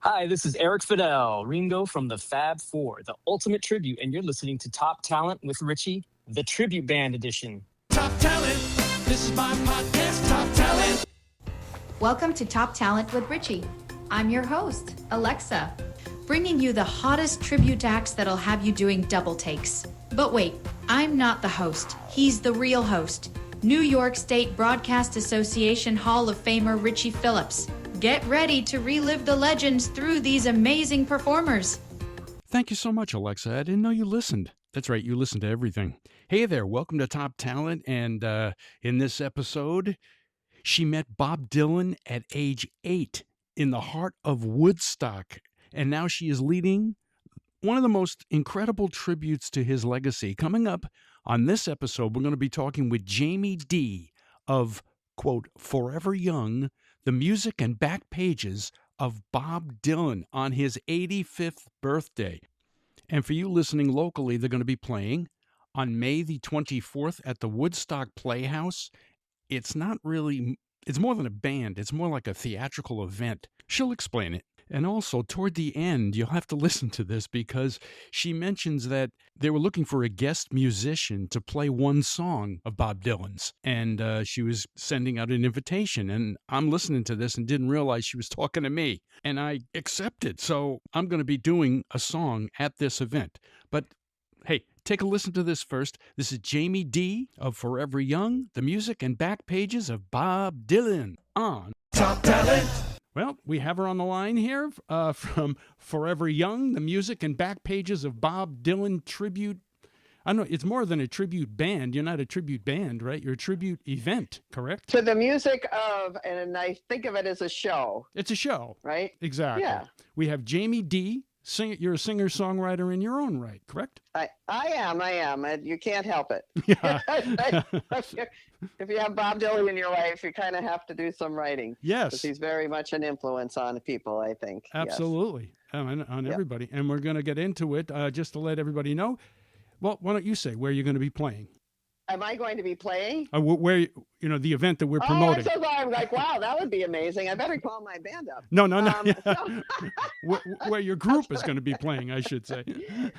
Hi, this is Eric Fidel, Ringo from the Fab Four, the ultimate tribute, and you're listening to Top Talent with Richie, the Tribute Band Edition. Top Talent. This is my podcast, Top Talent. Welcome to Top Talent with Richie. I'm your host, Alexa, bringing you the hottest tribute acts that'll have you doing double takes. But wait, I'm not the host. He's the real host. New York State Broadcast Association Hall of Famer Richie Phillips. Get ready to relive the legends through these amazing performers. Thank you so much, Alexa. I didn't know you listened. That's right, you listen to everything. Hey there, welcome to Top Talent. And in this episode, she met Bob Dylan at age 8 in the heart of Woodstock. And now she is leading one of the most incredible tributes to his legacy. Coming up on this episode, we're going to be talking with Jami D of, quote, Forever Young, the music and back pages of Bob Dylan on his 85th birthday. And for you listening locally, they're going to be playing on May the 24th at the Woodstock Playhouse. It's more than a band. It's more like a theatrical event. She'll explain it. And also, toward the end, you'll have to listen to this because she mentions that they were looking for a guest musician to play one song of Bob Dylan's. And she was sending out an invitation. And I'm listening to this and didn't realize she was talking to me. And I accepted. So I'm going to be doing a song at this event. But hey, take a listen to this first. This is Jami D of Forever Young, the music and back pages of Bob Dylan on Top Talent. Well, we have her on the line here from Forever Young, the music and back pages of Bob Dylan tribute. I don't know, it's more than a tribute band. You're not a tribute band, right? You're a tribute event, correct? To the music of, and I think of it as a show. It's a show. Right? Exactly. Yeah. We have Jami D. You're a singer-songwriter in your own right, correct? I am. You can't help it. Yeah. If you have Bob Dylan in your life, you kind of have to do some writing. Yes. Because he's very much an influence on people, I think. Absolutely. Yes. On everybody. And we're going to get into it just to let everybody know. Well, why don't you say where you're going to be playing? Am I going to be playing? Where, the event that we're promoting. Oh, I'm like, wow, that would be amazing. I better call my band up. No. Where your group is going to be playing, I should say.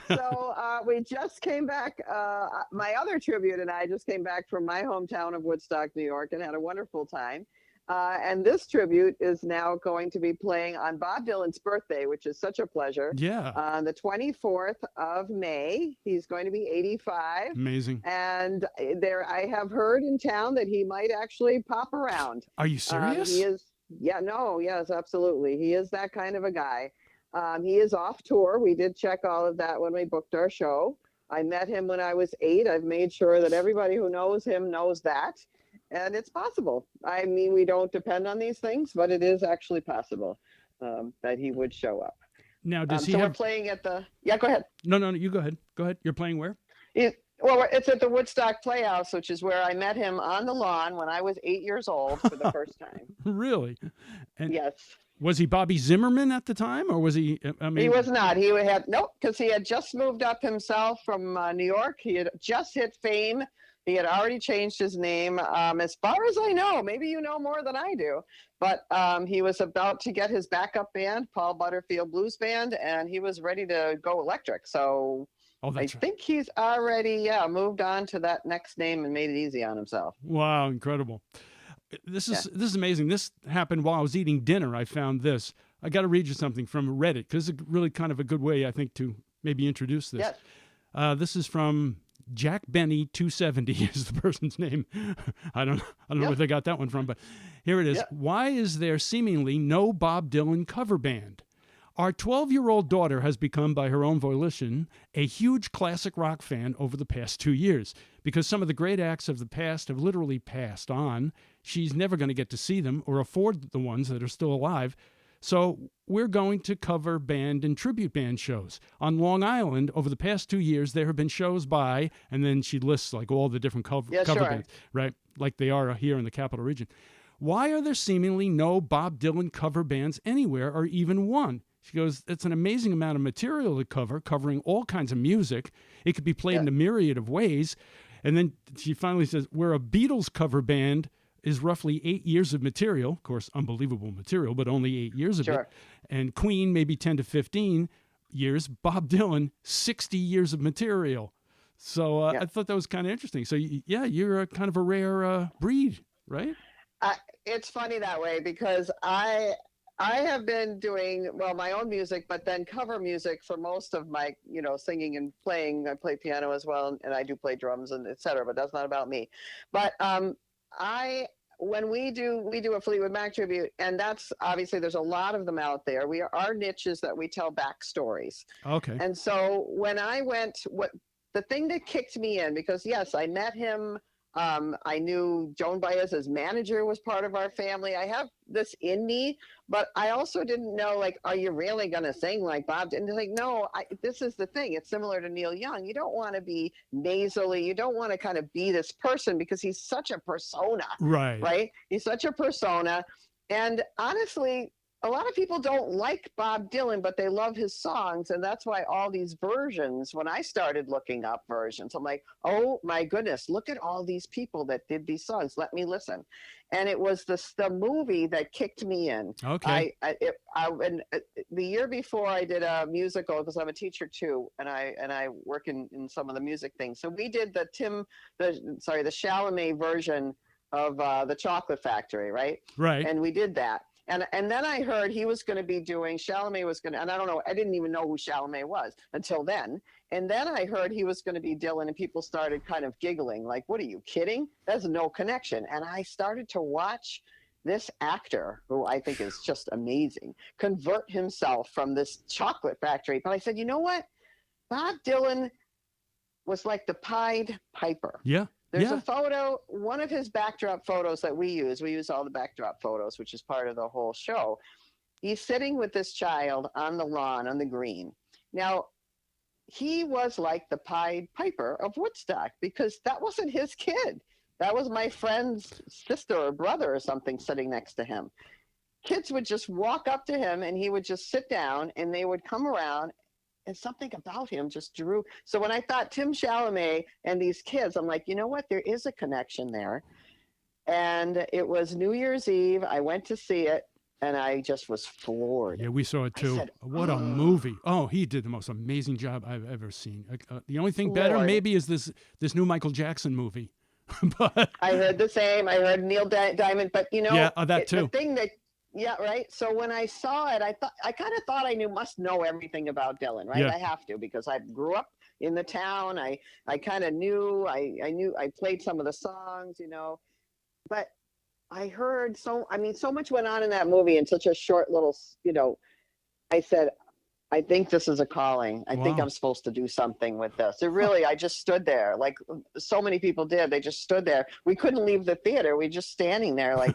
So we just came back. My other tribute and I just came back from my hometown of Woodstock, New York, and had a wonderful time. And this tribute is now going to be playing on Bob Dylan's birthday, which is such a pleasure. Yeah. On the 24th of May, he's going to be 85. Amazing. And I have heard in town that he might actually pop around. Are you serious? He is. Yeah, no, yes, absolutely. He is that kind of a guy. He is off tour. We did check all of that when we booked our show. I met him when I was 8. I've made sure that everybody who knows him knows that. And it's possible. I mean, we don't depend on these things, but it is actually possible that he would show up. Now, does he so have... we're playing at the... Yeah, go ahead. No, you go ahead. Go ahead. You're playing where? It's at the Woodstock Playhouse, which is where I met him on the lawn when I was 8 years old for the first time. Really? And yes. Was he Bobby Zimmerman at the time, or was he... He was not. He had... Nope, because he had just moved up himself from New York. He had just hit fame. He had already changed his name. As far as I know, maybe you know more than I do, but he was about to get his backup band, Paul Butterfield Blues Band, and he was ready to go electric. So I think he's already moved on to that next name and made it easy on himself. Wow, incredible. This is amazing. This happened while I was eating dinner. I found this. I got to read you something from Reddit, because it's really kind of a good way, I think, to maybe introduce this. Yes. This is from... Jack Benny 270 is the person's name. I don't know where they got that one from, but here it is. Yep. Why is there seemingly no Bob Dylan cover band? Our 12-year-old daughter has become, by her own volition, a huge classic rock fan over the past 2 years. Because some of the great acts of the past have literally passed on, she's never going to get to see them or afford the ones that are still alive. So we're going to cover band and tribute band shows. On Long Island, over the past 2 years, there have been shows by, and then she lists like all the different cover bands, right? Like they are here in the Capital Region. Why are there seemingly no Bob Dylan cover bands anywhere, or even one? She goes, it's an amazing amount of material to cover, covering all kinds of music. It could be played in a myriad of ways. And then she finally says, we're a Beatles cover band is roughly 8 years of material. Of course, unbelievable material, but only 8 years of Sure. it. And Queen, maybe 10 to 15 years. Bob Dylan, 60 years of material. So Yeah. I thought that was kind of interesting. So, yeah, you're a kind of a rare breed, right? It's funny that way because I have been doing my own music, but then cover music for most of my singing and playing. I play piano as well, and I do play drums and etc. But that's not about me. But I when we do a Fleetwood Mac tribute, and that's obviously there's a lot of them out there. Our niche is that we tell backstories. Okay. And so when I went, the thing that kicked me in, because yes, I met him. I knew Joan Baez's manager was part of our family. I have this in me, but I also didn't know, like, are you really going to sing like Bob? And like, no, this is the thing. It's similar to Neil Young. You don't want to be nasally. You don't want to kind of be this person because he's such a persona, right? He's such a persona. And honestly, a lot of people don't like Bob Dylan, but they love his songs. And that's why all these versions, when I started looking up versions, I'm like, oh my goodness, look at all these people that did these songs. Let me listen. And it was the movie that kicked me in. Okay. The year before I did a musical, because I'm a teacher too, and I work in some of the music things. So we did the Chalamet version of The Chocolate Factory, right? Right. And we did that. And then I heard he was going to be doing, Chalamet was going to, and I don't know, I didn't even know who Chalamet was until then. And then I heard he was going to be Dylan, and people started kind of giggling, like, what are you kidding? There's no connection. And I started to watch this actor, who I think is just amazing, convert himself from this chocolate factory. But I said, you know what? Bob Dylan was like the Pied Piper. Yeah. There's a photo, one of his backdrop photos that we use all the backdrop photos, which is part of the whole show. He's sitting with this child on the lawn, on the green. Now, he was like the Pied Piper of Woodstock, because that wasn't his kid. That was my friend's sister or brother or something sitting next to him. Kids would just walk up to him, and he would just sit down, and they would come around, and something about him just drew. So when I thought Tim Chalamet and these kids, I'm like, you know what? There is a connection there. And it was New Year's Eve. I went to see it, and I just was floored. Yeah, we saw it too. Said, what a movie. Oh, he did the most amazing job I've ever seen. The only thing better maybe is this new Michael Jackson movie. But I heard the same. I heard Neil Diamond, but that too. The thing that, yeah, right. So when I saw it, I kind of thought I must know everything about Dylan, right? Yeah. I have to, because I grew up in the town. I kind of knew. I played some of the songs, but I heard so much went on in that movie in such a short little, I said, I think this is a calling. I think I'm supposed to do something with this. I just stood there, like so many people did. They just stood there. We couldn't leave the theater. We just standing there like,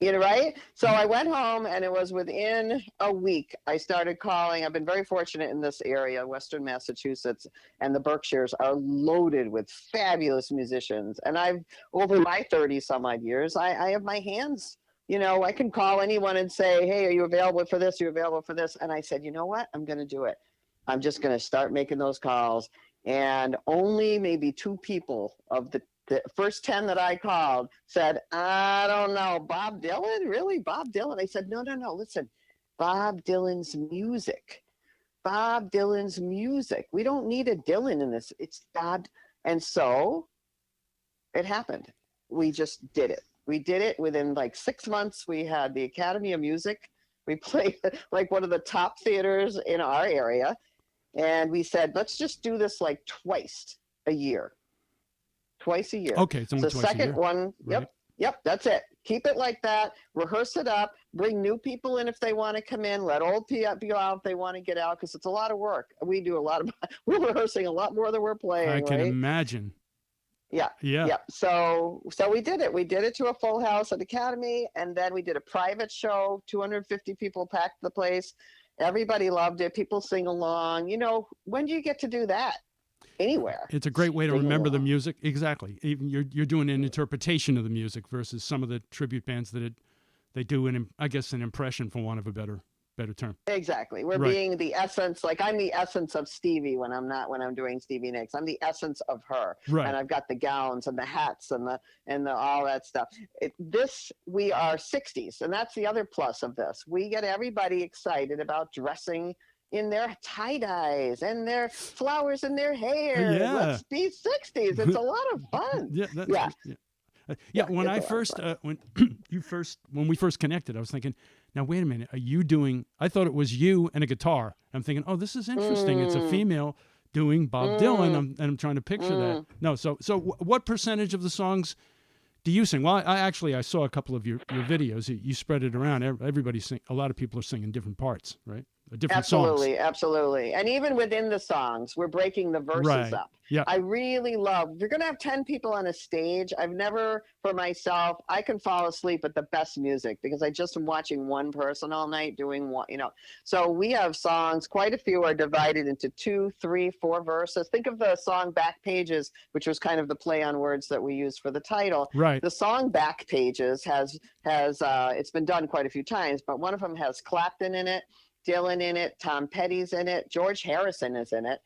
right? So I went home, and it was within a week I started calling. I've been very fortunate in this area. Western Massachusetts and the Berkshires are loaded with fabulous musicians. And I've, over my 30 some odd years, I have my hands, I can call anyone and say, hey, are you available for this? Are you available for this? And I said, you know what? I'm going to do it. I'm just going to start making those calls. And only maybe 2 people of the first 10 that I called said, I don't know, Bob Dylan? Really? Bob Dylan? I said, no, listen, Bob Dylan's music. Bob Dylan's music. We don't need a Dylan in this. It's Bob. And so it happened. We just did it. We did it within like 6 months. We had the Academy of Music. We played like one of the top theaters in our area. And we said, let's just do this like twice a year. Twice a year. Okay, it's only so twice a second year. one, Right. Yep, that's it. Keep it like that. Rehearse it up. Bring new people in if they want to come in. Let old people out if they want to get out, because it's a lot of work. We do a lot of. We're rehearsing a lot more than we're playing. I can right? imagine. Yeah. So we did it. We did it to a full house at Academy, and then we did a private show. 250 people packed the place. Everybody loved it. People sing along. When do you get to do that? Anywhere. It's a great way to remember the music. Exactly. Even you're doing an interpretation of the music versus some of the tribute bands that they do an impression, for want of a better better term. Exactly. We're Right. being the essence. Like I'm the essence of Stevie when I'm doing Stevie Nicks. I'm the essence of her. Right. And I've got the gowns and the hats and the all that stuff. We are 60s, and that's the other plus of this. We get everybody excited about dressing in their tie-dyes and their flowers in their hair. Yeah. Let's be 60s. It's a lot of fun. Yeah. When I first, when when we first connected, I was thinking, now wait a minute, are you doing? I thought it was you and a guitar. I'm thinking, oh, this is interesting. It's a female doing Bob Dylan, I'm trying to picture that. No, so what percentage of the songs do you sing? Well, I saw a couple of your videos. You spread it around. A lot of people are singing different parts, right? Different songs. Absolutely. And even within the songs, we're breaking the verses up. Yeah. I really love, if you're going to have 10 people on a stage, I've never, for myself, I can fall asleep at the best music because I just am watching one person all night doing one, So we have songs, quite a few are divided into 2, 3, 4 verses. Think of the song Back Pages, which was kind of the play on words that we used for the title. Right. The song Back Pages has it's been done quite a few times, but one of them has Clapton in it, Dylan in it, Tom Petty's in it, George Harrison is in it,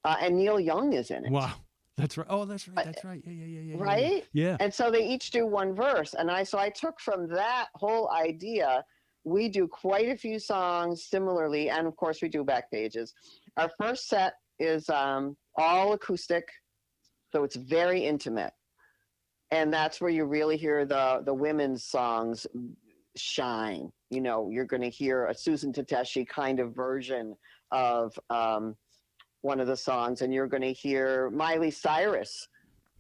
and Neil Young is in it. Wow, that's right. Oh, that's right. That's right. Yeah. Right? Yeah. And so they each do one verse, and I took from that whole idea. We do quite a few songs similarly, and of course we do Back Pages. Our first set is all acoustic, so it's very intimate, and that's where you really hear the women's songs shine. You're going to hear a Susan Tedeschi kind of version of one of the songs, and you're going to hear Miley Cyrus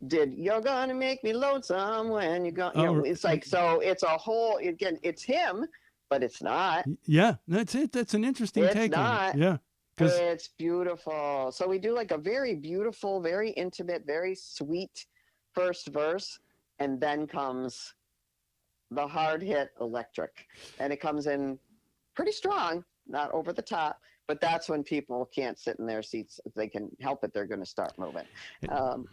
did "You're Gonna Make Me Lonesome When You Go." It's like, so it's a whole, again, it's him, but it's not. Yeah, that's it. That's an interesting take on it. Yeah. It's beautiful. So we do like a very beautiful, very intimate, very sweet first verse, and then comes the hard hit Electric, and it comes in pretty strong, not over the top, but that's when people can't sit in their seats. If they can help it, they're going to start moving.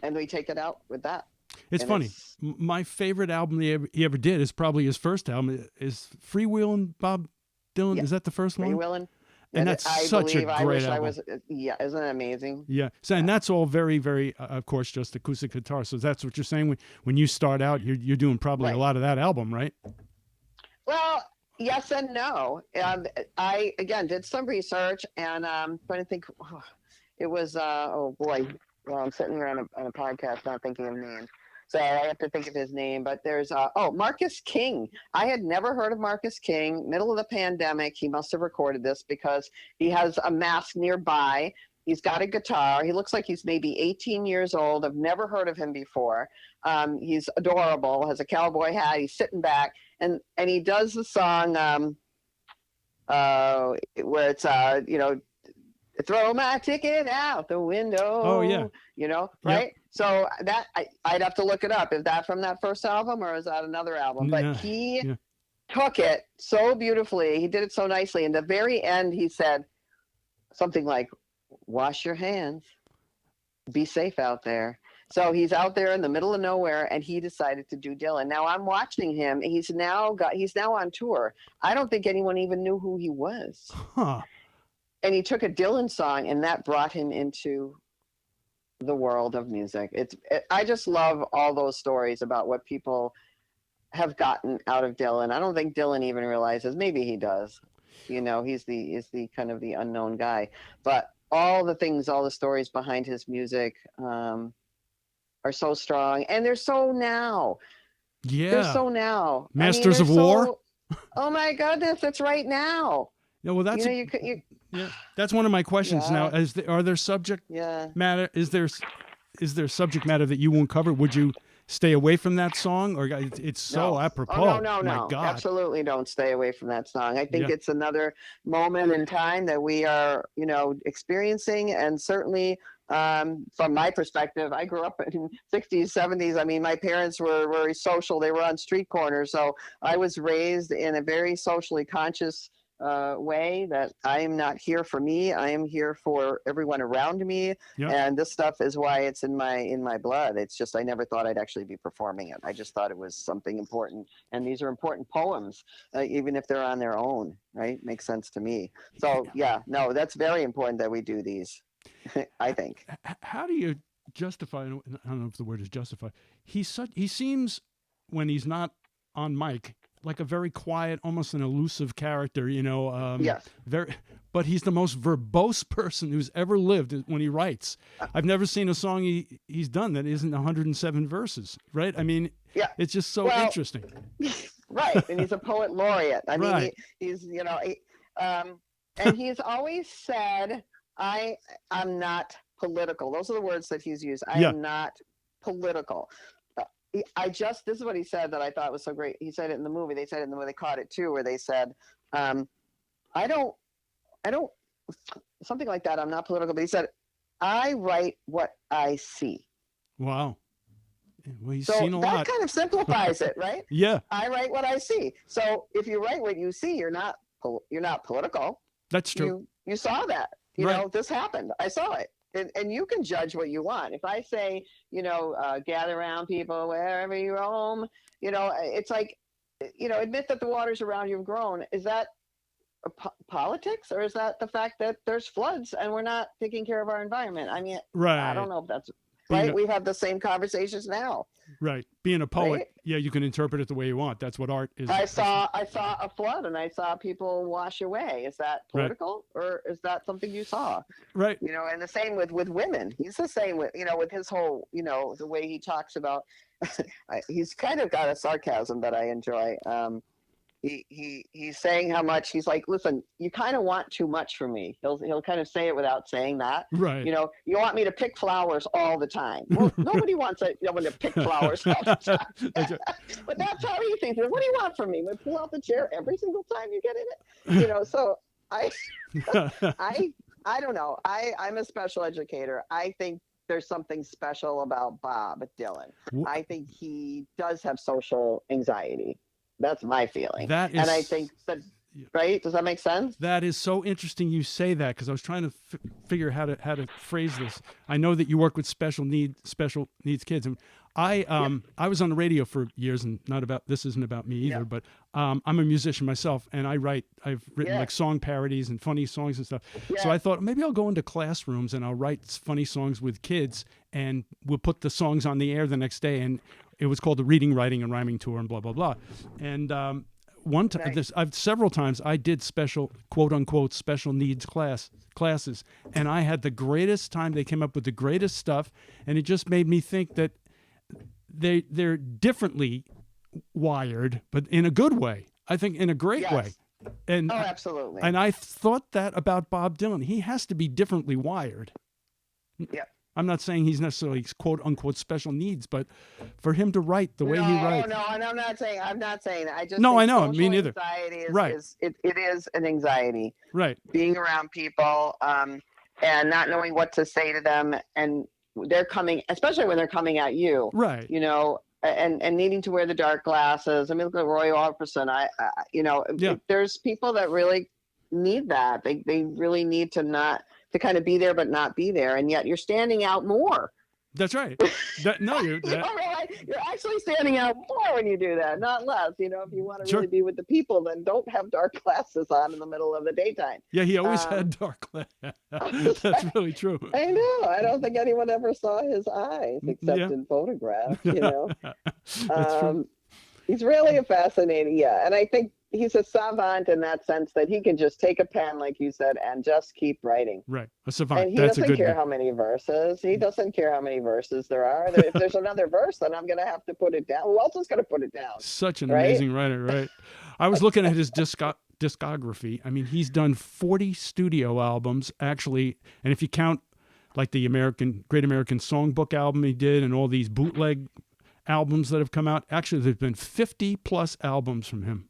And we take it out with that. It's funny. My favorite album he ever did is probably his first album, is Freewheelin' Bob Dylan. Yeah. Is that the first one? Freewheelin'. And that's such a great album. Isn't it amazing? Yeah. So, and that's all very, very, of course, just acoustic guitar. So that's what you're saying. When you start out, you're doing probably a lot of that album, right? Well, yes and no. I, again, did some research, and I'm trying to think. It was, oh boy. Well, I'm sitting here on a podcast not thinking of names. So I have to think of his name, but there's, Marcus King. I had never heard of Marcus King. Middle of the pandemic, he must have recorded this because he has a mask nearby. He's got a guitar. He looks like he's maybe 18 years old. I've never heard of him before. He's adorable, has a cowboy hat. He's sitting back, and he does the song where it's, throw my ticket out the window. Oh, yeah. Right? Yep. So that I'd have to look it up. Is that from that first album or is that another album? But he took it so beautifully. He did it so nicely. In the very end, he said something like, "Wash your hands. Be safe out there." So he's out there in the middle of nowhere, and he decided to do Dylan. Now I'm watching him. He's now on tour. I don't think anyone even knew who he was. Huh. And he took a Dylan song, and that brought him into the world of music. I just love all those stories about what people have gotten out of Dylan. I don't think Dylan even realizes. Maybe he does. He's the kind of the unknown guy. But all the stories behind his music are so strong, and they're so now. Yeah, they're so now. Masters of War. Oh my goodness, it's right now. Yeah, well, that's that's one of my questions now. Are there subject matter? Is there subject matter that you won't cover? Would you stay away from that song, or it's so apropos? Oh, no. My God. Absolutely don't stay away from that song. I think it's another moment in time that we are, experiencing, and certainly from my perspective, I grew up in 60s, 70s. I mean, my parents were very social. They were on street corners. So I was raised in a very socially conscious way that I am not here for me. I am here for everyone around me. Yep. And this stuff is why it's in my blood. It's just I never thought I'd actually be performing it. I just thought it was something important. And these are important poems, even if they're on their own, right? Makes sense to me. So yeah, no, that's very important that we do these. I think. How do you justify? I don't know if the word is justify. He seems, when he's not on mic, like a very quiet, almost an elusive character, Yes. But he's the most verbose person who's ever lived when he writes. I've never seen a song he's done that isn't 107 verses, right? I mean, yeah, it's just so interesting. Right. And he's a poet laureate. I mean, right. he's, and he's always said, I'm not political. Those are the words that he's used. I am not political. This is what he said that I thought was so great. He said it in the movie. They said it in the movie. They caught it too, where they said, I don't, something like that. I'm not political, but he said, I write what I see. Wow. Well, he's seen a lot. That kind of simplifies it, right? Yeah. I write what I see. So if you write what you see, you're not political. That's true. You saw that. Right. This happened. I saw it. And you can judge what you want. If I say, gather around people wherever you roam, it's like, admit that the waters around you have grown. Is that politics, or is that the fact that there's floods and we're not taking care of our environment? I mean, right. I don't know if that's right. We have the same conversations now. Right. Being a poet, right? Yeah, you can interpret it the way you want. That's what art is. I saw a flood and I saw people wash away. Is that political, or is that something you saw? Right. And the same with women. He's the same with, with his whole, the way he talks about, he's kind of got a sarcasm that I enjoy. He's saying how much he's like, listen, you kind of want too much from me. He'll kind of say it without saying that. Right. You want me to pick flowers all the time. Well, nobody wants someone to pick flowers all the time. But that's how he thinks. What do you want from me? We pull out the chair every single time you get in it. So I don't know. I'm a special educator. I think there's something special about Bob Dylan. I think he does have social anxiety. That's my feeling. And I think that, right? Does that make sense? That is so interesting you say that, because I was trying to figure how to phrase this. I know that you work with special needs kids, and I was on the radio for years, and this isn't about me either, but I'm a musician myself, and I've written like song parodies and funny songs and stuff. So I thought maybe I'll go into classrooms and I'll write funny songs with kids, and we'll put the songs on the air the next day. And it was called the Reading, Writing, and Rhyming Tour, and blah blah blah. And one time, several times, I did special, quote unquote, special needs classes, and I had the greatest time. They came up with the greatest stuff, and it just made me think that they're differently wired, but in a good way. I think in a great way. And absolutely. And I thought that about Bob Dylan. He has to be differently wired. Yeah. I'm not saying he's necessarily quote unquote special needs, but for him to write the way he writes. No, and I'm not saying that. I just I know. Social Me neither. Anxiety Right. It is an anxiety. Right. Being around people and not knowing what to say to them, and they're coming, especially when they're coming at you. Right. And needing to wear the dark glasses. I mean, look at Roy Orbison. There's people that really need that. They really need to kind of be there but not be there, and yet you're standing out more. That's right. You're actually standing out more when you do that, not less. If you want to really be with the people, then don't have dark glasses on in the middle of the daytime. Yeah, he always had dark glasses. That's really true. I know. I don't think anyone ever saw his eyes except in photographs. That's true. He's really a fascinating, and I think he's a savant in that sense that he can just take a pen, like you said, and just keep writing. Right, a savant. And he That's doesn't care how many verses. He doesn't care how many verses there are. If there's another verse, then I'm going to have to put it down. Who else is going to put it down? Such an amazing writer, right? I was looking at his discography. I mean, he's done 40 studio albums, actually, and if you count like the Great American Songbook album he did and all these bootleg albums that have come out, actually there's been 50 plus albums from him.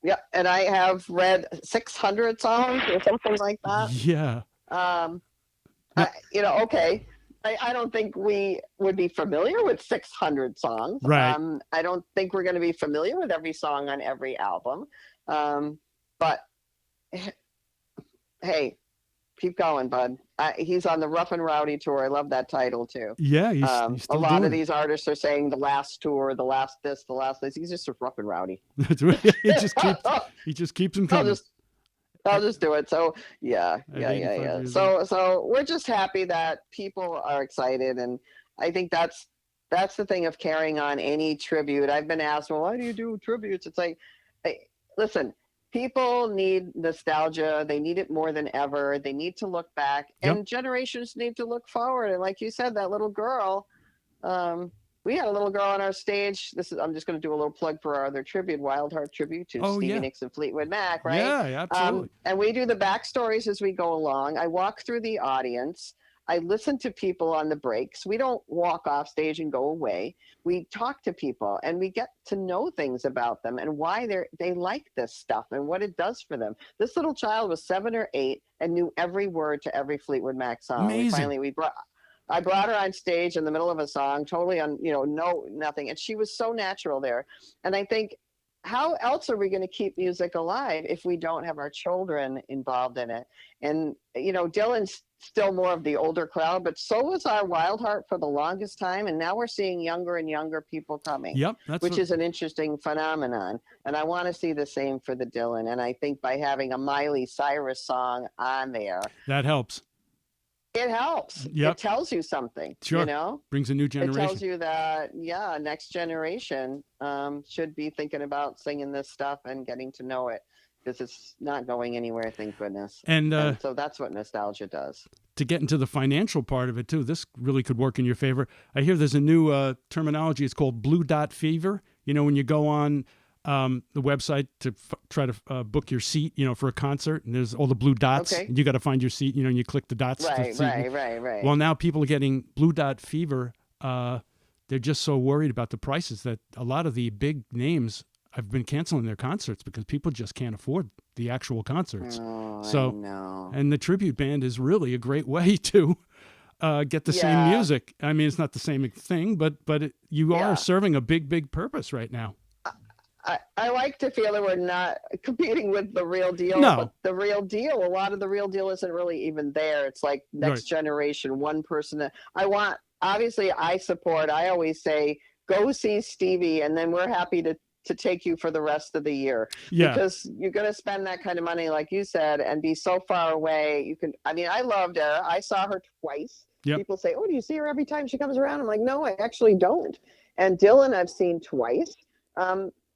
Yeah, and I have read 600 songs or something like that. Yeah. Okay. I don't think we would be familiar with 600 songs. Right. I don't think we're going to be familiar with every song on every album. But Hey, keep going, bud. He's on the Rough and Rowdy tour. I love that title too. Yeah, he's A still lot of doing it. these artists are saying the last tour, the last this, the last this. He's just a rough and rowdy. That's right. He just keeps them coming. I'll just do it. So yeah. So we're just happy that people are excited, and I think that's the thing of carrying on any tribute. I've been asked, well, why do you do tributes? It's like, hey, listen, people need nostalgia. They need it more than ever. They need to look back, and generations need to look forward. And like you said, that little girl, we had a little girl on our stage. I'm just going to do a little plug for our other tribute, Wild Heart tribute to Stevie Nicks and Fleetwood Mac, right? Yeah, absolutely. And we do the backstories as we go along. I walk through the audience. I listen to people on the breaks. We don't walk off stage and go away. We talk to people and we get to know things about them and why they like this stuff and what it does for them. This little child was 7 or 8 and knew every word to every Fleetwood Mac song. Amazing. I brought her on stage in the middle of a song, totally nothing. And she was so natural there. And I think, how else are we going to keep music alive if we don't have our children involved in it? And, Dylan's still more of the older crowd, but so was our Wild Heart for the longest time. And now we're seeing younger and younger people coming, which is an interesting phenomenon. And I want to see the same for the Dylan. And I think by having a Miley Cyrus song on there, that helps. It helps. Yep. It tells you something, Sure. Brings a new generation. It tells you that, next generation should be thinking about singing this stuff and getting to know it, because it's not going anywhere, thank goodness. And so that's what nostalgia does. To get into the financial part of it, too, this really could work in your favor. I hear there's a new terminology. It's called Blue Dot Fever. When you go on the website to try to book your seat, for a concert, and there's all the blue dots, and you got to find your seat, and you click the dots. Right. Well, now people are getting blue dot fever. They're just so worried about the prices that a lot of the big names have been canceling their concerts because people just can't afford the actual concerts. I know. And the tribute band is really a great way to get the same music. I mean, it's not the same thing, but you are serving a big purpose right now. I like to feel that we're not competing with the real deal. No. But the real deal, a lot of the real deal isn't really even there. It's like next generation, one person. Obviously, I always say, go see Stevie, and then we're happy to take you for the rest of the year. Yeah. Because you're going to spend that kind of money, like you said, and be so far away. I loved her. I saw her twice. Yep. People say, oh, do you see her every time she comes around? I'm like, no, I actually don't. And Dylan, I've seen twice.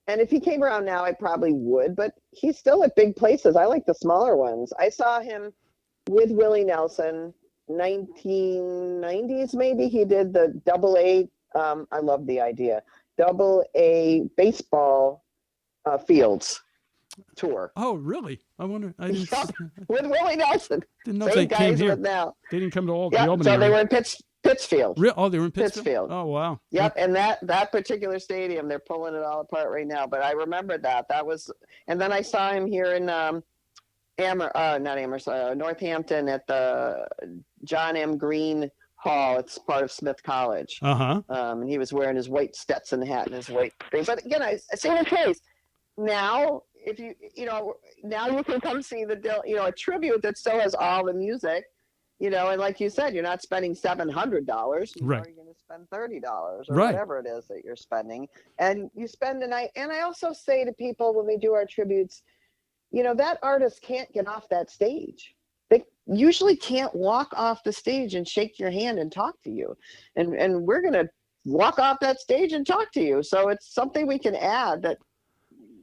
And if he came around now, I probably would, but he's still at big places. I like the smaller ones. I saw him with Willie Nelson, 1990s maybe. He did the AA, I love the idea, AA baseball fields tour. Oh, really? I wonder. With Willie Nelson. Didn't know if they came here. Now. They didn't come to all the Albany. So they were in Pittsfield. Oh, they were in Pittsfield. Oh, wow. Yep, and that particular stadium, they're pulling it all apart right now. But I remember that. That was, and then I saw him here in Northampton at the John M. Green Hall. It's part of Smith College. And he was wearing his white Stetson hat and his white thing. But again, I say the case. Now, if now you can come see a tribute that still has all the music. And like you said, you're not spending $700. Right. You're going to spend $30 or whatever it is that you're spending. And you spend the night. And I also say to people when we do our tributes, that artist can't get off that stage. They usually can't walk off the stage and shake your hand and talk to you. And we're going to walk off that stage and talk to you. So it's something we can add that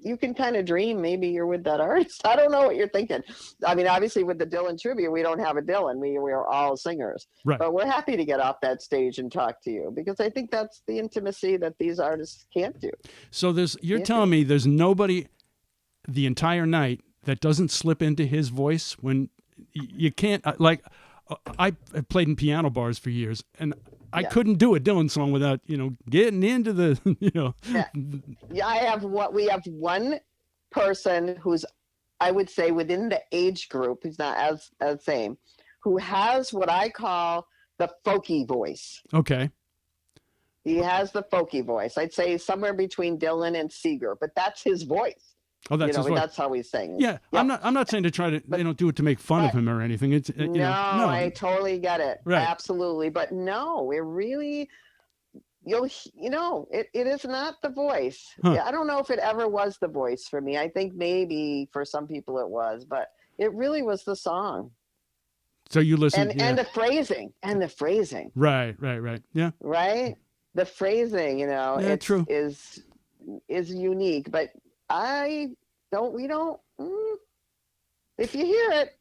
you can kind of dream maybe you're with that artist. I don't know what you're thinking. I mean, obviously with the Dylan tribute, we don't have a Dylan. We are all singers. Right. But we're happy to get off that stage and talk to you because I think that's the intimacy that these artists can't do. So you're telling me there's nobody the entire night that doesn't slip into his voice when you can't, I played in piano bars for years and I couldn't do a Dylan song without, getting into the, Yeah, we have one person who's, I would say within the age group, who's not as same, who has what I call the folky voice. Okay. He has the folky voice. I'd say somewhere between Dylan and Seeger, but that's his voice. Oh, that's his voice. That's how he sings. Yeah, Yep. I'm not saying to try to do it to make fun of him or anything. It's No, I totally get it. Right. Absolutely. But no, it really, it is not the voice. Huh. I don't know if it ever was the voice for me. I think maybe for some people it was, but it really was the song. So you listen and the phrasing Right. Yeah. Right, the phrasing, true. is unique, but we don't if you hear it,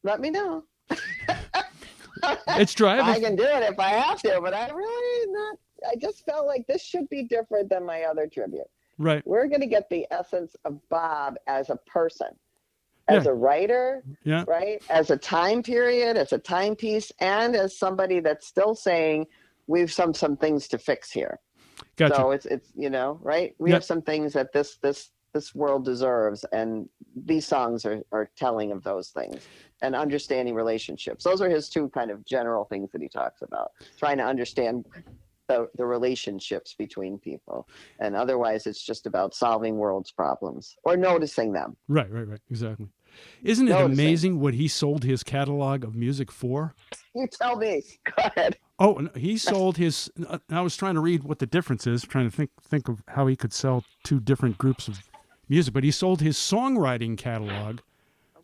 let me know. It's driving. I can do it if I have to, but I just felt like this should be different than my other tribute. Right. We're going to get the essence of Bob as a person, as a writer, right? As a time period, as a timepiece, and as somebody that's still saying we've some things to fix here. Gotcha. So it's right? We have some things that this world deserves, and these songs are telling of those things and understanding relationships. Those are his two kind of general things that he talks about, trying to understand the relationships between people, and otherwise it's just about solving world's problems or noticing them. Right. Exactly. Isn't it amazing what he sold his catalog of music for? You tell me. Go ahead. Oh, he sold his. I was trying to read what the difference is, trying to think of how he could sell two different groups of music, but he sold his songwriting catalog,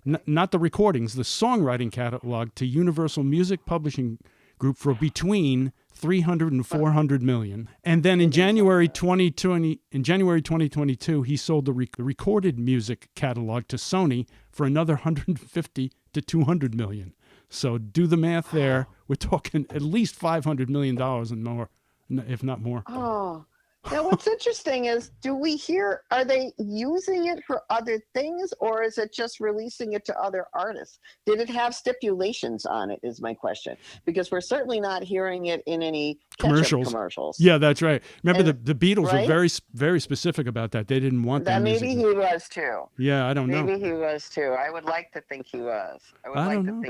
not the recordings, the songwriting catalog to Universal Music Publishing Group for between 300 and 400 million. And then in January 2022, he sold the recorded music catalog to Sony for another 150 to 200 million. So do the math there. We're talking at least $500 million and more, if not more. Oh, now what's interesting is, are they using it for other things, or is it just releasing it to other artists? Did it have stipulations on it, is my question, because we're certainly not hearing it in any commercials. Yeah, that's right. Remember, the Beatles were very, very specific about that. They didn't want that music. Maybe he was too. Yeah, I don't know. Maybe he was too. I would like to think he was. I don't know.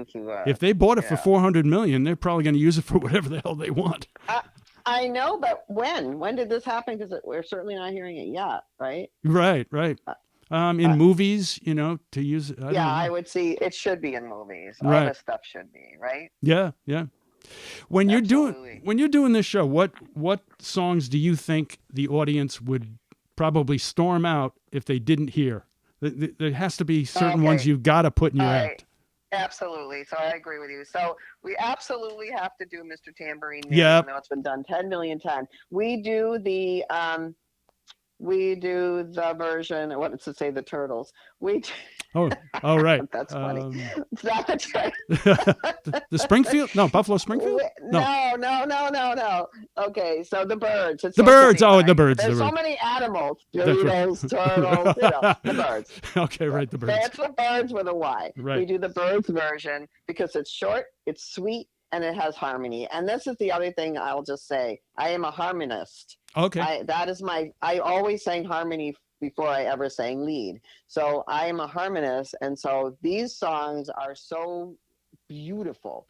If they bought it for 400 million, they're probably going to use it for whatever the hell they want. I know, but when did this happen? Because we're certainly not hearing it yet, right? Right. In movies, to use it. I would see it should be in movies. Right. All this stuff should be, right? Yeah. When you're doing this show, what songs do you think the audience would probably storm out if they didn't hear? There has to be certain ones you've got to put in your act. Absolutely. So I agree with you. So we absolutely have to do Mr. Tambourine Man. Yep. I know it's been done 10 million times. We do the version. What does it say? The Turtles. Oh, right. That's funny. That's right. The Springfield? No, Buffalo Springfield? No. Okay, so the Birds. The Birds. Oh, the Birds. There's so many animals. Turtles, the Birds. Okay, right, the Birds. That's the Birds with a Y. Right. We do the Birds version because it's short, it's sweet, and it has harmony. And this is the other thing I'll just say. I am a harmonist. Okay. I always sang harmony before I ever sang lead. So I am a harmonist, and so these songs are so beautiful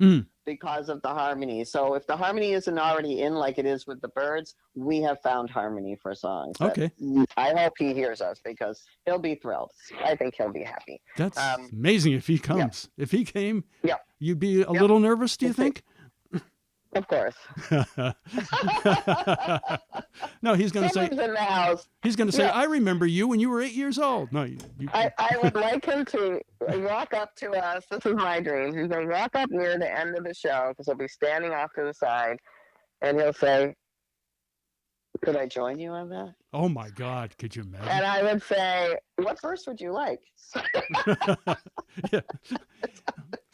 because of the harmony. So if the harmony isn't already in, like it is with the Birds, we have found harmony for songs. Okay. I hope he hears us, because he'll be thrilled. I think he'll be happy. That's amazing if he comes. Yeah. If he came, yeah, you'd be a little nervous, do you think? Of course. No, he's going to say. In the house. He's going to say, "I remember you when you were 8 years old." No, I would like him to walk up to us. This is my dream. He's going to walk up near the end of the show, because he'll be standing off to the side, and he'll say, "Could I join you on that?" Oh my God! Could you imagine? And I would say, "What verse would you like?" Yeah.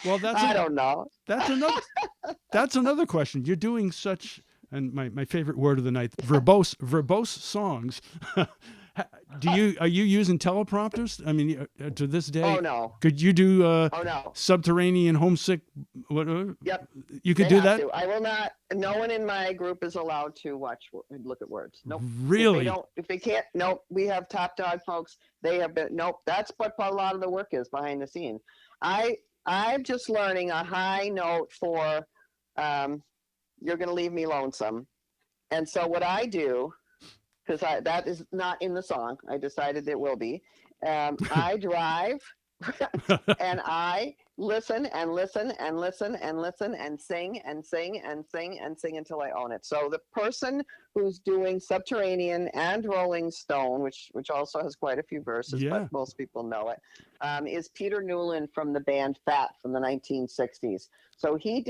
Well, I don't know. That's another question. You're doing such, and my favorite word of the night, verbose songs. Are you using teleprompters? I mean, to this day. Oh no. Could you do no. Subterranean Homesick? Whatever? Yep. You could do that? I will not. No one in my group is allowed to look at words. Nope. Really? If they can't, nope. We have top dog folks. They have been, nope. That's what a lot of the work is behind the scenes. I'm just learning a high note for You're Gonna Leave Me Lonesome. And so what I do, because that is not in the song, I decided it will be, I drive and I listen and listen and listen and listen and sing and sing and sing and sing until I own it. So the person who's doing Subterranean and Rolling Stone, which also has quite a few verses, but most people know it, is Peter Newland from the band Fat from the 1960s. So he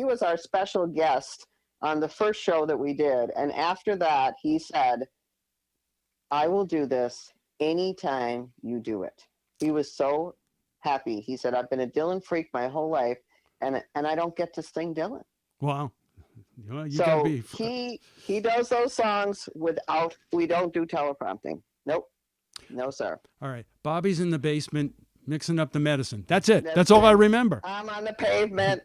was our special guest on the first show that we did. And after that, he said, I will do this anytime you do it. He was so happy. He said, I've been a Dylan freak my whole life, and I don't get to sing Dylan. Wow. Well, so he does those songs we don't do teleprompting. Nope. No, sir. All right. Bobby's in the basement mixing up the medicine. That's it. That's all I remember. I'm on the pavement.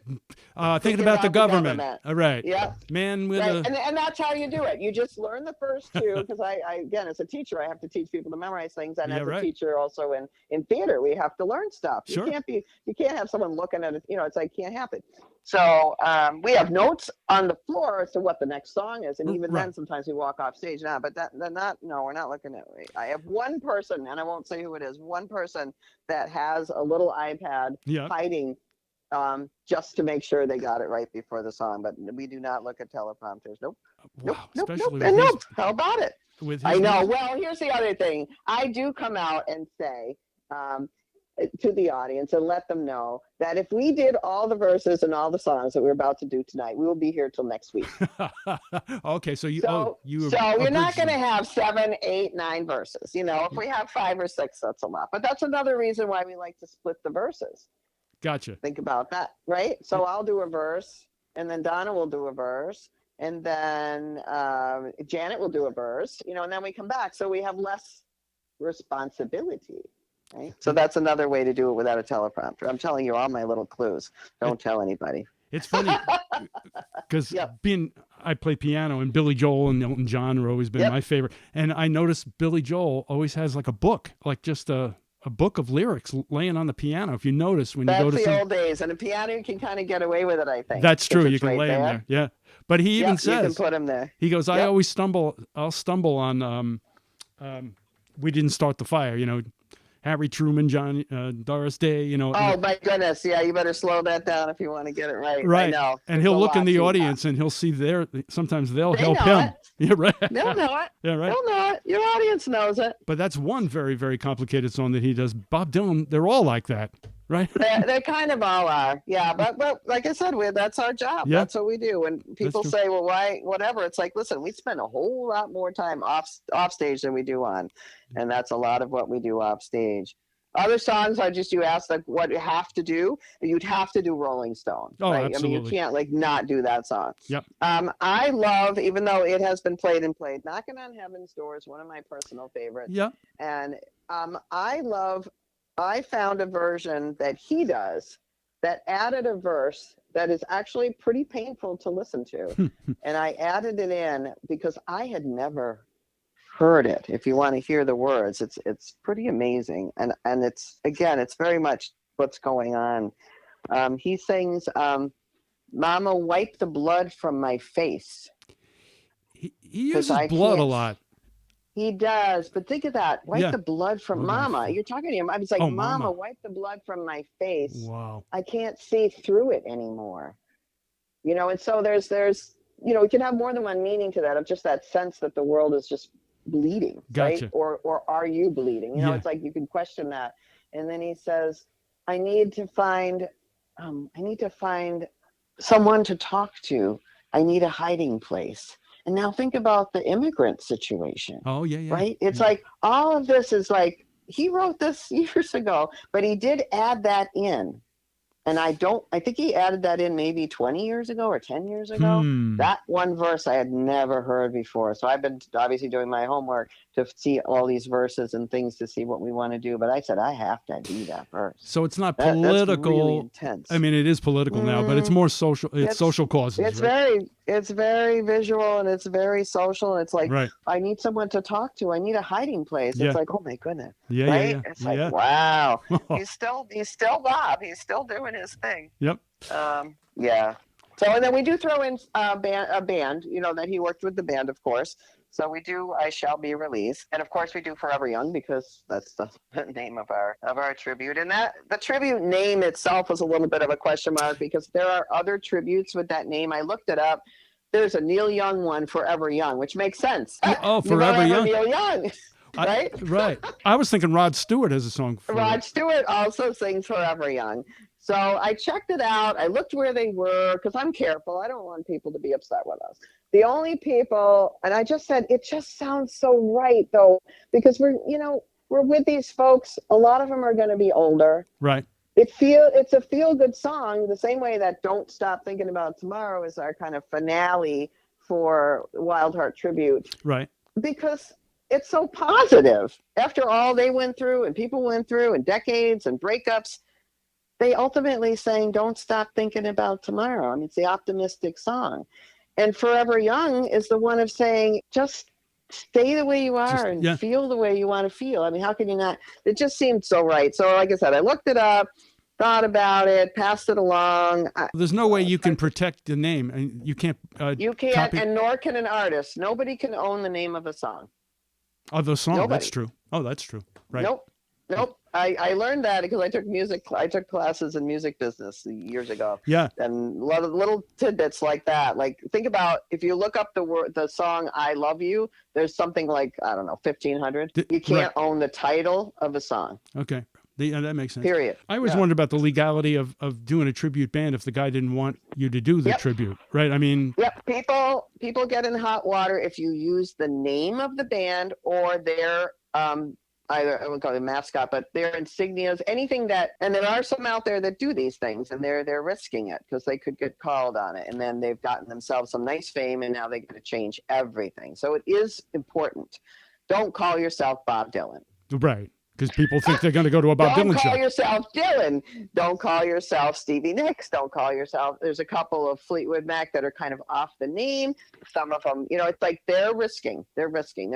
Thinking about the government. All right. Yeah. Man with a... And that's how you do it. You just learn the first two, because I again, as a teacher, I have to teach people to memorize things. And as a teacher also in theater, we have to learn stuff. Sure. You can't have someone looking at it, it's like, can't happen. So we have notes on the floor as to what the next song is. And even then, sometimes we walk off stage now, but we're not looking at it. I have one person, and I won't say who it is, one person that has a little iPad hiding just to make sure they got it right before the song. But we do not look at teleprompters. Nope. Wow. Nope. How about it? I know. Music? Well, here's the other thing. I do come out and say to the audience and let them know that if we did all the verses and all the songs that we're about to do tonight, we will be here till next week. Okay, so you're not going to have 7, 8, 9 verses. If we have 5 or 6, that's a lot. But that's another reason why we like to split the verses. Gotcha. Think about that, right? So I'll do a verse, and then Donna will do a verse, and then Janet will do a verse, and then we come back. So we have less responsibility. Right? So that's another way to do it without a teleprompter. I'm telling you all my little clues. Don't tell anybody. It's funny because I play piano, and Billy Joel and Elton John have always been my favorite. And I noticed Billy Joel always has like a book, like just a book of lyrics laying on the piano. If you notice when you go to the old days, and a piano you can kind of get away with it. I think that's true. You can lay him there. Yeah, but he even says you can put him there. He goes, I always stumble. I'll stumble on. We didn't start the fire. Harry Truman, Doris Day, Oh my goodness! Yeah, you better slow that down if you want to get it right. Right. I know. And he'll look in the audience and he'll see sometimes they'll help him. Yeah, right. They'll know it. Yeah, right. They'll know it. Your audience knows it. But that's one very, very complicated song that he does. Bob Dylan, they're all like that, right? They kind of all are. Yeah, but like I said, that's our job. Yeah. That's what we do. When people say, well, why, whatever, it's like, listen, we spend a whole lot more time off stage than we do on. And that's a lot of what we do off stage. Other songs are just, you ask like what you have to do. You'd have to do Rolling Stone. Oh, right? absolutely. I mean, you can't not do that song. Yep. I love, even though it has been played, Knocking on Heaven's Door is one of my personal favorites. Yep. And I found a version that he does that added a verse that is actually pretty painful to listen to. And I added it in because I had never heard it. If you want to hear the words, it's pretty amazing, and it's very much what's going on. He sings, "Mama, wipe the blood from my face." He uses blood a lot. He does, but think of that. Wipe the blood from Mama. You're talking to him. I was like, Mama, wipe the blood from my face. Wow. I can't see through it anymore. And so there's we can have more than one meaning to that, of just that sense that the world is just bleeding. Gotcha. Right? Or are you bleeding? It's like you can question that. And then he says, I need to find someone to talk to. I need a hiding place. And now think about the immigrant situation. Oh, yeah. Right? It's like all of this is like, he wrote this years ago, but he did add that in. And I think he added that in maybe 20 years ago or 10 years ago. That one verse I had never heard before. So I've been obviously doing my homework to see all these verses and things to see what we want to do. But I said, I have to do that verse. So it's not political. That's really intense. I mean, it is political now, but it's more social. It's social causes. It's very visual, and it's very social. And it's like, right. I need someone to talk to. I need a hiding place. Yeah. It's like, oh my goodness. Yeah, right? yeah. It's like, wow. He's still Bob. He's still doing his thing. Yep. Yeah. So, and then we do throw in a band, that he worked with the band, of course. So we do I Shall Be Released. And of course we do Forever Young because that's the name of our tribute. And that the tribute name itself was a little bit of a question mark because there are other tributes with that name. I looked it up. There's a Neil Young one, Forever Young, which makes sense. Oh, Forever Young. Neil Young. Right? Right. I was thinking Rod Stewart has a song for Rod Stewart also sings Forever Young. So I checked it out. I looked where they were because I'm careful. I don't want people to be upset with us. The only people, and I just said, it just sounds so right though, because we're with these folks. A lot of them are going to be older. Right. It's a feel good song, the same way that Don't Stop Thinking About Tomorrow is our kind of finale for Wild Heart Tribute. Right. Because it's so positive. After all they went through and people went through and decades and breakups, they ultimately saying, don't stop thinking about tomorrow. I mean, it's the optimistic song. And Forever Young is the one of saying, just stay the way you are and feel the way you want to feel. I mean, how can you not? It just seemed so right. So like I said, I looked it up, thought about it, passed it along. There's no way you can protect the name. And you can't. You can't, and nor can an artist. Nobody can own the name of a song. Oh, the song. Nobody. That's true. Oh, that's true. Right. Nope. I learned that because I took classes in music business years ago. Yeah. And a lot of little tidbits like that. Like think about if you look up the song "I Love You," there's something like 1,500. You can't own the title of a song. Okay. Yeah, that makes sense. Period. I always wondered about the legality of doing a tribute band if the guy didn't want you to do the tribute, right? I mean, people get in hot water if you use the name of the band or their either I won't call it a mascot, but their insignias, anything that, and there are some out there that do these things, and they're risking it because they could get called on it, and then they've gotten themselves some nice fame, and now they got to change everything. So it is important. Don't call yourself Bob Dylan. Right. Because people think they're going to go to a Bob Dylan show. Don't call yourself Dylan. Don't call yourself Stevie Nicks. Don't call yourself. There's a couple of Fleetwood Mac that are kind of off the name. Some of them, it's like they're risking. They're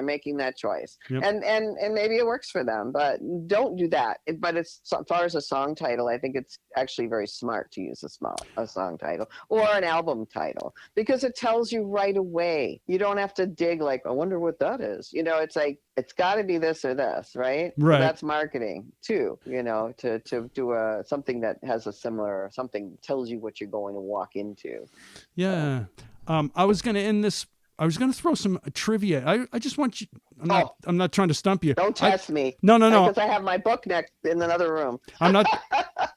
making that choice. Yep. And maybe it works for them, but don't do that. But as far as a song title, I think it's actually very smart to use a song title or an album title because it tells you right away. You don't have to dig like, I wonder what that is. It's like, it's got to be this or this, right? Right. So that's marketing too, to do something that has a similar, something tells you what you're going to walk into. Yeah. I was going to end this. I was going to throw some trivia. I just want you. I'm not trying to stump you. Don't test me. No. Because I have my book next in another room. I'm not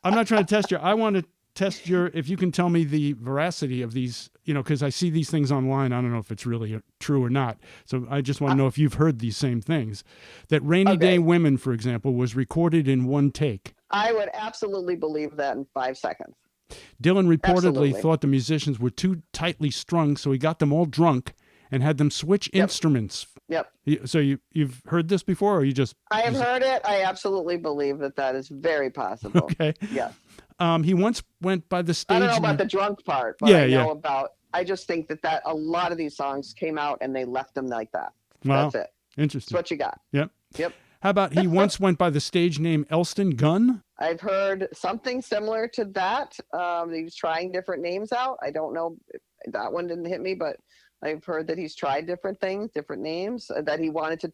trying to test you. I want to test if you can tell me the veracity of these, because I see these things online. I don't know if it's really true or not. So I just want to know if you've heard these same things. That Rainy Day Women, for example, was recorded in one take. I would absolutely believe that in 5 seconds. Dylan reportedly thought the musicians were too tightly strung, so he got them all drunk and had them switch instruments. Yep. So you've heard this before, or you just? I have heard it. I absolutely believe that is very possible. Okay. Yeah. He once went by the stage. I don't know about the drunk part, but I know about. I just think that a lot of these songs came out and they left them like that. Wow. That's it. Interesting. That's what you got. Yep. How about he once went by the stage name Elston Gunn? I've heard something similar to that. He was trying different names out. I don't know. That one didn't hit me, but I've heard that he's tried different things, different names, that he wanted to,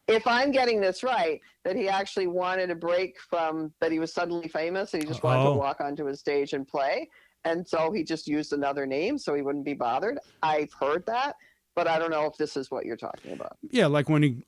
if I'm getting this right, that he actually wanted a break from, that he was suddenly famous and he just wanted to walk onto his stage and play. And so he just used another name so he wouldn't be bothered. I've heard that, but I don't know if this is what you're talking about. Yeah, like when he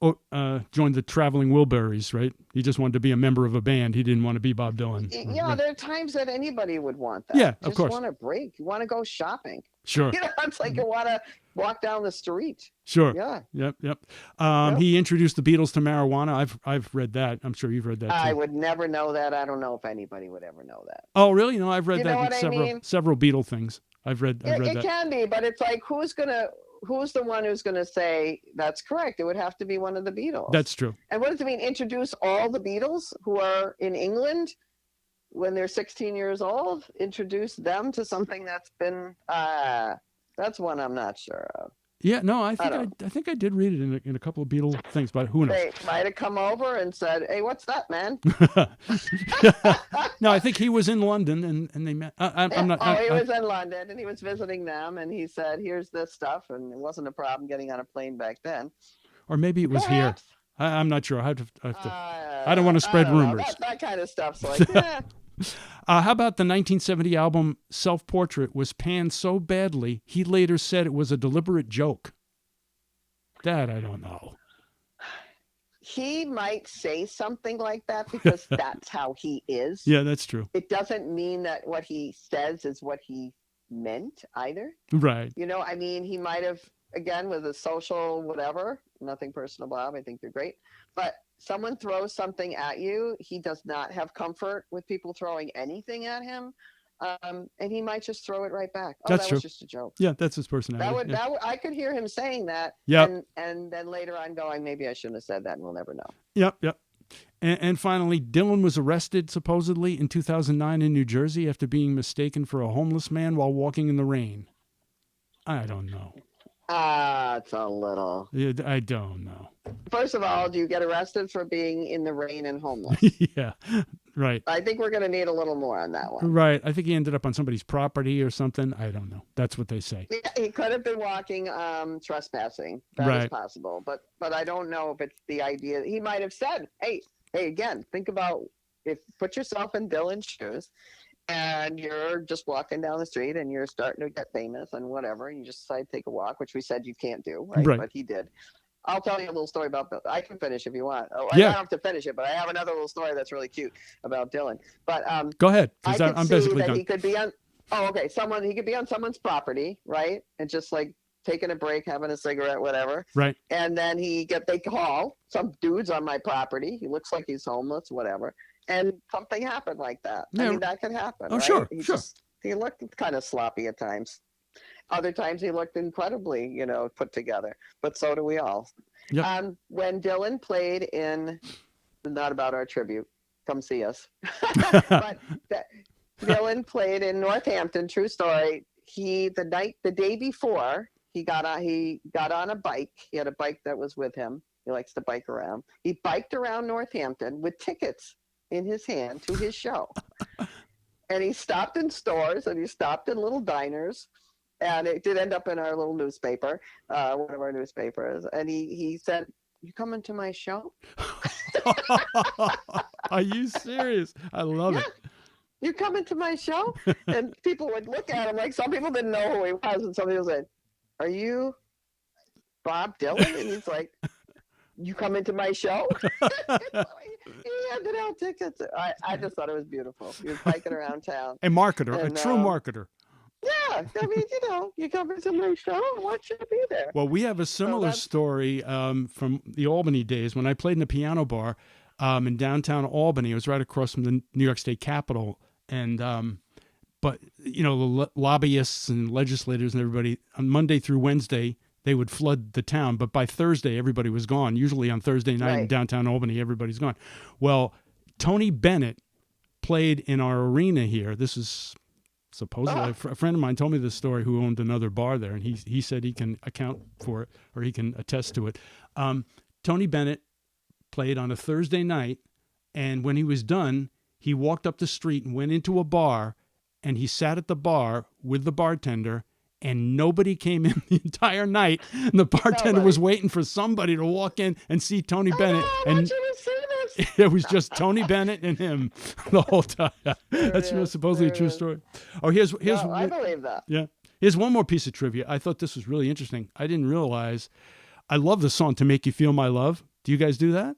joined the Traveling Wilburys, right? He just wanted to be a member of a band. He didn't want to be Bob Dylan. Yeah, right. There are times that anybody would want that. Yeah, of course. Just want a break. You want to go shopping. Sure. It's like you want to walk down the street. Sure. Yeah. Yep. He introduced the Beatles to marijuana. I've read that. I'm sure you've read that too. I would never know that. I don't know if anybody would ever know that. Oh, really? No, I've read that in several Beatle things. I've read that. It can be, but it's like who's the one who's going to say that's correct? It would have to be one of the Beatles. That's true. And what does it mean? Introduce all the Beatles who are in England when they're 16 years old? Introduce them to something that's been, that's one I'm not sure of. Yeah, no, I don't think I did read it in a couple of Beatle things, but who knows? They might have come over and said, "Hey, what's that, man?" No, I think he was in London and they met. I'm Yeah. not. Oh, he was in London and he was visiting them, and he said, "Here's this stuff," and it wasn't a problem getting on a plane back then. Or maybe it was here. Perhaps. I'm not sure. I don't want to spread I don't know. rumors. That kind of stuff's like, yeah. How about the 1970 album Self Portrait was panned so badly, he later said it was a deliberate joke. That I don't know. He might say something like that because that's how he is. Yeah, that's true. It doesn't mean that what he says is what he meant either. Right. You know, I mean, he might have, again, with a social whatever, nothing personal, Bob. I think they're great. But someone throws something at you, he does not have comfort with people throwing anything at him. And he might just throw it right back. Oh, That's that true. was just a joke. Yeah, that's his personality. I could hear him saying that. Yep. And then later on going, maybe I shouldn't have said that, and we'll never know. Yep. And finally, Dylan was arrested supposedly in 2009 in New Jersey after being mistaken for a homeless man while walking in the rain. I don't know. It's a little. I don't know. First of all, do you get arrested for being in the rain and homeless? Yeah, right. I think we're going to need a little more on that one. Right. I think he ended up on somebody's property or something. I don't know. That's what they say. Yeah, he could have been walking trespassing. That is Right. possible. But I don't know if it's the idea. He might have said, hey, again, think about put yourself in Dylan's shoes. And you're just walking down the street and you're starting to get famous and whatever. And you just decide to take a walk, which we said you can't do, right? But he did. I'll tell you a little story about Bill. I can finish if you want. Oh, Yeah. I don't have to finish it, but I have another little story that's really cute about Dylan. But Go ahead. I 'Cause could I'm see basically that done. he could be on. Oh, okay. He could be on someone's property, right? And just like taking a break, having a cigarette, whatever. Right. And then they call some dude's on my property. He looks like he's homeless, whatever. And something happened like that. Yeah. I mean, that could happen. Oh, right? sure. He looked kind of sloppy at times. Other times he looked incredibly, put together. But so do we all. Yep. When Dylan played in, not about our tribute, come see us. But Dylan played in Northampton. True story. The day before, he got on a bike. He had a bike that was with him. He likes to bike around. He biked around Northampton with tickets in his hand to his show. And he stopped in stores and he stopped in little diners. And it did end up in our little newspaper, one of our newspapers. And he said, "You coming to my show?" Are you serious? I love it. You coming to my show? And people would look at him like, some people didn't know who he was. And some people said, "Are you Bob Dylan?" And he's like, "You coming to my show?" He handed out tickets. I just thought it was beautiful. He was biking around town. A marketer, And, a true marketer. Yeah, I mean, you come to my show, I want you to be there. Well, we have a similar story from the Albany days when I played in a piano bar in downtown Albany. It was right across from the New York State Capitol. And, but, the lobbyists and legislators and everybody, on Monday through Wednesday, they would flood the town. But by Thursday, everybody was gone. Usually on Thursday night in downtown Albany, everybody's gone. Well, Tony Bennett played in our arena here. This is supposedly a friend of mine told me this story who owned another bar there, and he said he can account for it, or he can attest to it. Tony Bennett played on a Thursday night, and when he was done, he walked up the street and went into a bar, and he sat at the bar with the bartender, and nobody came in the entire night. And the bartender was waiting for somebody to walk in and see Tony Bennett. And it was just Tony Bennett and him the whole time. That's supposedly a true story. Oh, here's I believe that. Yeah. Here's one more piece of trivia. I thought this was really interesting. I didn't realize. I love the song "To Make You Feel My Love." Do you guys do that?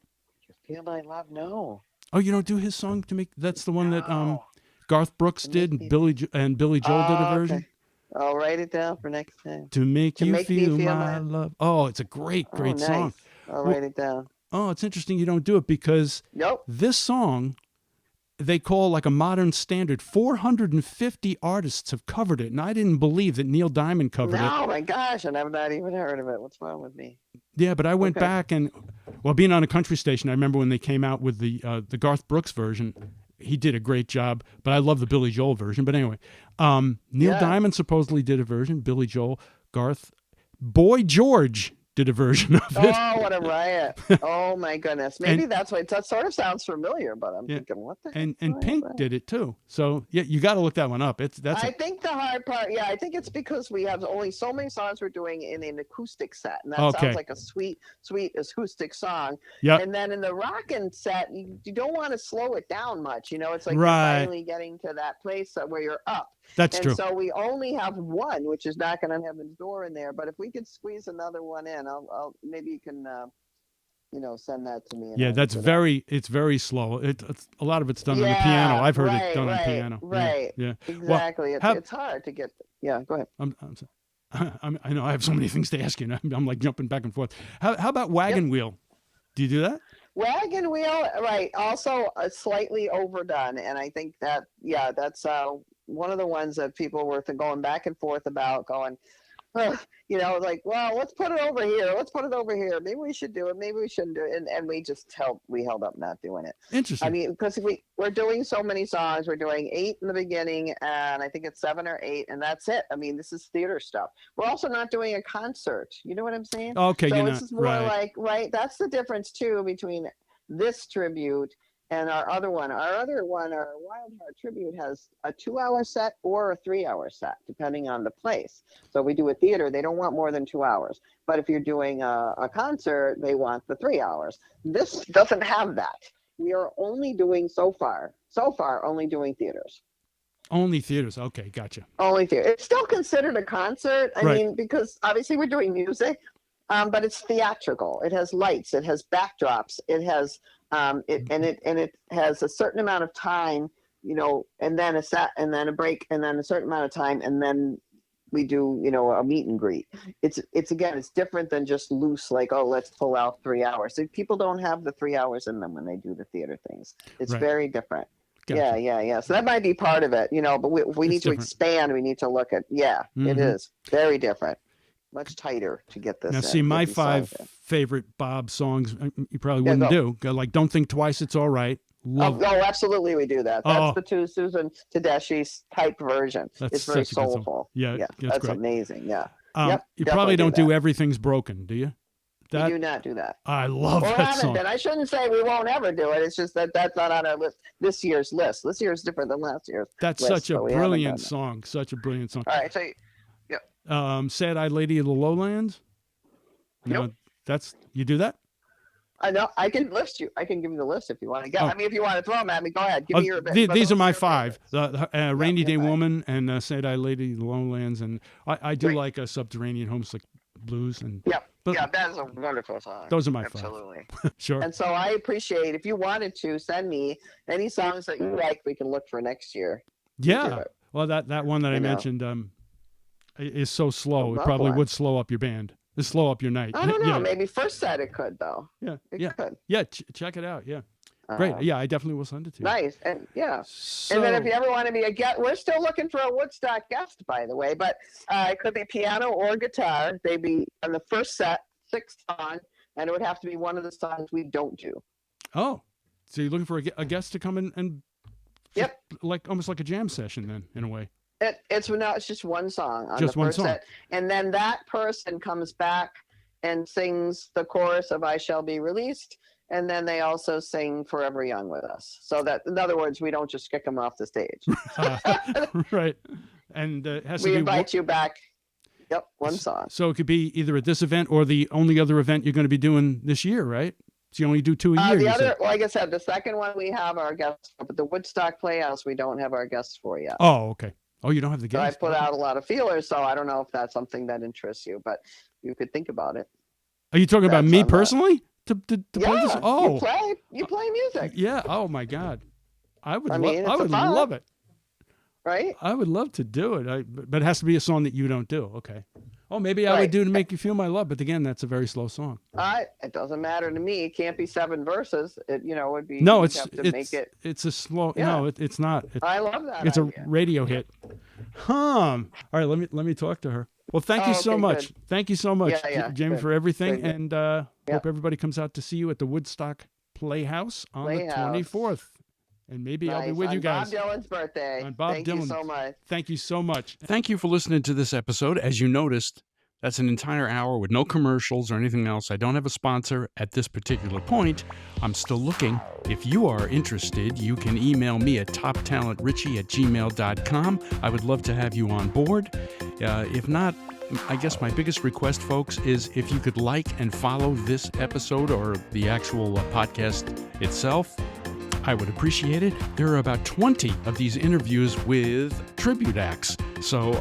Feel My Love? No. Oh, you don't do his song "To Make"? That's the one that Garth Brooks did, and Billy Joel did a version. Okay. I'll write it down for next time. To make you feel my love. Oh, it's a great nice. song. I'll write it down. Oh, it's interesting you don't do it because this song they call like a modern standard. 450 artists have covered it, and I didn't believe that Neil Diamond covered it. Oh my gosh, and I've not even heard of it. What's wrong with me? Yeah, but I went back and, being on a country station, I remember when they came out with the Garth Brooks version. He did a great job, but I love the Billy Joel version. But anyway, Neil Diamond supposedly did a version, Billy Joel, Garth. Boy George did a version of it. Oh, what a riot! Oh my goodness. Maybe that's why that sort of sounds familiar, but I'm thinking, what the heck? And Pink did it too. So yeah, you got to look that one up. I think the hard part, I think it's because we have only so many songs we're doing in an acoustic set, and that sounds like a sweet acoustic song. Yeah. And then in the rockin' set, you don't want to slow it down much. It's like you're finally getting to that place where you're up. That's true. So we only have one, which is not going to have a door in there. But if we could squeeze another one in, I'll maybe you can, send that to me. Yeah, it's very slow. It's a lot of it's done on the piano. I've heard it done on piano. Right. Yeah. Exactly. Well, it's hard to get. Yeah. Go ahead. I'm sorry. I know I have so many things to ask you. I'm like jumping back and forth. How about Wagon Wheel? Do you do that? Wagon Wheel, right? Also slightly overdone, and I think that that's one of the ones that people were going back and forth about, going, like, well, let's put it over here. Let's put it over here. Maybe we should do it. Maybe we shouldn't do it. And we just held up not doing it. Interesting. I mean, because we're doing so many songs. We're doing 8 in the beginning, and I think it's 7 or 8, and that's it. I mean, this is theater stuff. We're also not doing a concert. You know what I'm saying? Okay, so this not, is more that's the difference too between this tribute and our other one. Our Wild Heart tribute has a 2-hour set or a 3-hour set, depending on the place. So we do a theater, they don't want more than 2 hours. But if you're doing a concert, they want the 3 hours. This doesn't have that. We are only doing so far only doing theaters. Only theaters. Okay, gotcha. Only theater. It's still considered a concert. I mean, because obviously we're doing music, but it's theatrical. It has lights. It has backdrops. It has it has a certain amount of time, and then a set, and then a break, and then a certain amount of time, and then we do, a meet and greet. It's different than just loose, like, oh, let's pull out 3 hours. So people don't have the 3 hours in them when they do the theater things. It's very different. Gotcha. Yeah. So that might be part of it, but we need to expand. We need to look at, it is very different. Much tighter to get this. Now, see, my 5 favorite Bob songs, you probably wouldn't do. Like, Don't Think Twice, It's All Right. Absolutely, we do that. That's the two Susan Tedeschi's type version. It's very soulful. Yeah, that's great. Amazing. Yeah. You probably don't do Everything's Broken, do you? We do not do that. I love that song. I shouldn't say we won't ever do it. It's just that's not on our list. This year's list. This year's different than last year's. That's list, such a brilliant song. Such a brilliant song. All right, so. Sad-Eyed Lady of the Lowlands. No, you do that? I know. I can list you. I can give you the list if you want to get. I mean, if you want to throw them at me, go ahead. Give me your. These are my 5: Rainy Day Woman and Sad-Eyed Lady of the Lowlands, and I do like a Subterranean Homesick Blues and. That is a wonderful song. Those are my 5. Absolutely. Sure. And so I appreciate if you wanted to send me any songs that you like. We can look for next year. Yeah. Well, that one that I mentioned is so slow. It probably would slow up your band. It'd slow up your night. I don't know. Maybe first set it could though. It could. Yeah. Check it out. Yeah. Great. Yeah, I definitely will send it to you. Nice. And and then if you ever want to be a guest, we're still looking for a Woodstock guest, by the way, but it could be piano or guitar. They'd be on the first set, 6 songs, and it would have to be one of the songs we don't do. Oh, so you're looking for a guest to come in and like almost like a jam session then, in a way. It's just one song on just the one first song. set, and then that person comes back and sings the chorus of "I Shall Be Released," and then they also sing "Forever Young" with us. So that, in other words, we don't just kick them off the stage. Right, and it has we to be invite you back. Yep, one song. So it could be either at this event or the only other event you're going to be doing this year, right? So you only do 2 a year. Like I said, the second one we have our guests, but the Woodstock Playhouse we don't have our guests for yet. Oh, okay. Oh, you don't have the guests? So I put out a lot of feelers, so I don't know if that's something that interests you, but you could think about it. Are you talking about me personally? To play this? Oh, you play music. Yeah. Oh my God, I would love it. Right? I would love to do it. But it has to be a song that you don't do. Okay. Oh, maybe I would do To Make You Feel My Love, but again, that's a very slow song. It doesn't matter to me. It can't be 7 verses. It would be. No, it's a slow. Yeah. No, it's not. I love that. It's idea. a radio hit. All right, let me talk to her. Well, thank you so much. Good. Thank you so much, Jami, for everything, Good. and hope everybody comes out to see you at the Woodstock Playhouse on the 24th. And maybe I'll be with you guys. On Bob Dylan's birthday. On Bob Dylan. Thank you so much. Thank you so much. Thank you for listening to this episode. As you noticed, That's an entire hour with no commercials or anything else. I don't have a sponsor at this particular point. I'm still looking. If you are interested, you can email me at toptalentrichie@gmail.com. I would love to have you on board. If not, I guess my biggest request, folks, is if you could like and follow this episode or the actual podcast itself. I would appreciate it. There are about 20 of these interviews with tribute acts. So,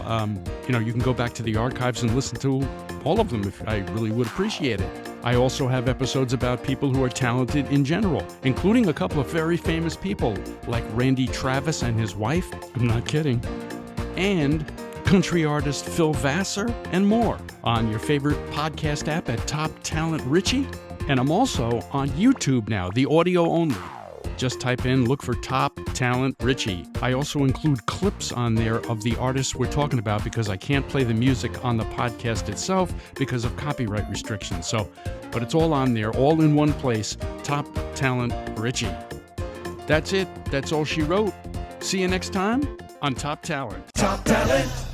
you can go back to the archives and listen to all of them if I really would appreciate it. I also have episodes about people who are talented in general, including a couple of very famous people like Randy Travis and his wife. I'm not kidding. And country artist Phil Vassar and more on your favorite podcast app at Top Talent Richie. And I'm also on YouTube now, the audio only. Just type in, look for Top Talent Richie. I also include clips on there of the artists we're talking about because I can't play the music on the podcast itself because of copyright restrictions. But it's all on there, all in one place, Top Talent Richie. That's it. That's all she wrote. See you next time on Top Talent. Top talent.